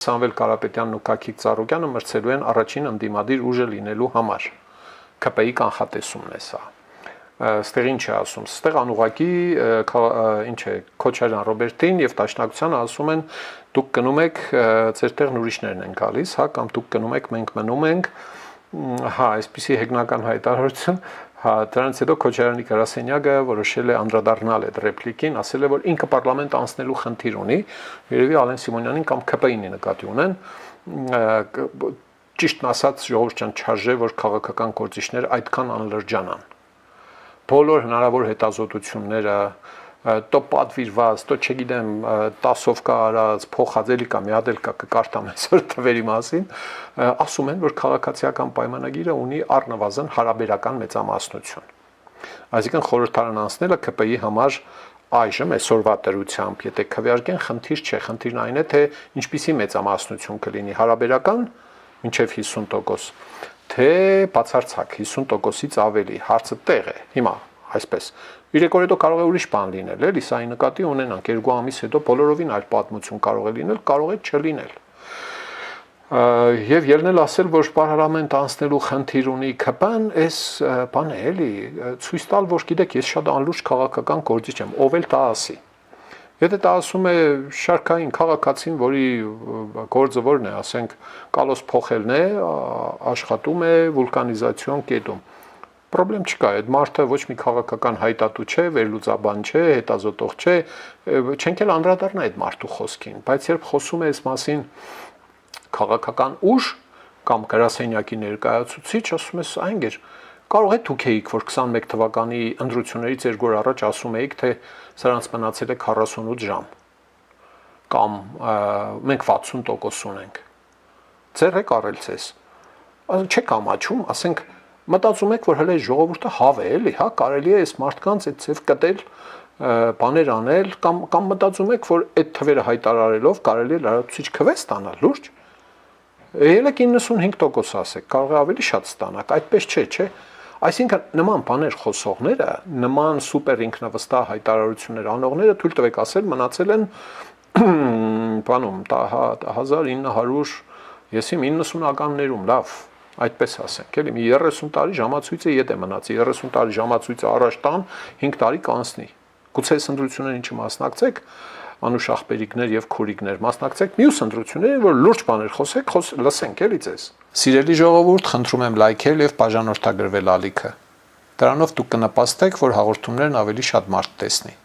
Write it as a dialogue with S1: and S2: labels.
S1: Սամվել Կարապետյանն ու Կաքիկ Ծառուկյանը մրցելու են առաջին ընդդիմադիր ուժը լինելու համար։ ԿՊ-ի կանխատեսումն է սա։ Ստեղ ինչ է ասում։ Ստեղ անուղակի ինչ է Քոչարյան Ռոբերտին եւ Տաշնակցյանը ասում են դուք գնում եք ձեր տեղն ուրիշներն են գալիս, հա, կամ դուք գնում եք, մենք մնում ենք, հա, այսպիսի հեգնական հայտարարություն, հա, դրանից հետո Քոչարյանի գրասենյակը որոշել է անդրադառնալ այդ ռեպլիկին, ասել է, որ ինքը պարլամենտ անցնելու խնդիր ունի, երևի Ալեն Սիմոնյանին կամ ԿՊ-ին նկատի ունեն, ճիշտն ասած ժողովուրդ ջան չարժե, որ քաղաքական գործիչներ այդքան անլրջանան։ Բոլոր հնարավոր հետազոտությունները, տո պատվիրված, տո չգիտեմ 10-ով կա արած, փոխածելի կա, մի հատ էլ կա կկարտամ այսօր թվերի մասին, ասում են, որ քաղաքացիական պայմանագիրը ունի առնվազն հարաբերական մեծամասնություն։ Այսինքն խորհրդարան անցնելը ԿՊ-ի համար այժմ այսօրվա դրությամբ, եթե քվեարկեն, խնդիր չէ, խնդիրն այն է, թե ինչպիսի մեծամասնություն կլինի հարաբերական մինչև 50%, թե բացարձակ 50%-ից ավելի, հարցը տեղ է։ Հիմա այսպես 3 օր հետո կարող է ուրիշ բան լինել, էլի, սա նկատի ունենանք 2 ամիս հետո բոլորովին այլ պատմություն կարող է լինել, կարող է չլինել։ Եվ ելնել ասել, որ պարլամենտ անցնելու խնդիր ունի ԿՊ-ն, այս բան է, էլի, ցույց տալ, որ գիտեք, ես շատ անլուրջ քաղաքական գործիչ եմ, ով էլ դա ասի։ Եթե դա ասում է շարքային քաղաքացին, որի գործը որն է, ասենք, կալոս փոխելն է, աշխատում է վուլկանիզացիոն կետում։ Պրոբլեմ չկա, այդ մարդը ոչ մի քաղաքական հայտատու չէ, վերլուծաբան չէ, հետազոտող չէ, չենք էլ անդրադառնա այդ մարդու խոսքին, բայց երբ խոսում է այս մասին քաղաքական ուժ կամ գրասենյակի ներկայացուցիչ, ասում ես այնգեր, կարող է դուք էիք, որ 21 թվականի ընտրություններից 2 օր առաջ ասում էիք, թե սրանց մնացել է 48 ժամ, կամ մենք 60% ունենք, ձեր եք առել ձեզ, չեք ամաչում, ասենք, մտածում եք, որ հələ ժողովուրդը հավ է, էլի, հա, կարելի է այս մարդկանց այդ ձև կտել, բաներ անել, կամ մտածում եք, որ այդ թվերը հայտարարելով կարելի է լրացուցիչ քվե ստանալ, լուրջ։ Ելեք 95% ասեք, կարող է ավելի շատ ստանաք, այդպես չէ։ Այսինքն նման բաներ խոսողները, նման սուպեր ինքնավստահ հայտարարություններ անողները թույլ տվեք ասել մնացել են բանում 1900 եսի 90-ականներում, լավ, այդպես ասենք, էլի մի 30 տարի ժամացույցը ետ է մնացի, 30 տարի ժամացույցը առաջ տան 5 տարի կանցնի։ Գուցե այս ընտրություններին չմասնակցեք, Անուշ աղբերիկներ եւ քուրիկներ, մասնակցեք մյուս ընտրություններին, որ լուրջ բաներ խոսեք, լսենք էլի ձեզ։ Սիրելի ժողովուրդ, խնդրում եմ լայքել եւ բաժանորդագրվել ալիքը։ Դրանով դուք կնպաստեք, որ հաղորդումներն ավելի շատ մարդ տեսնի։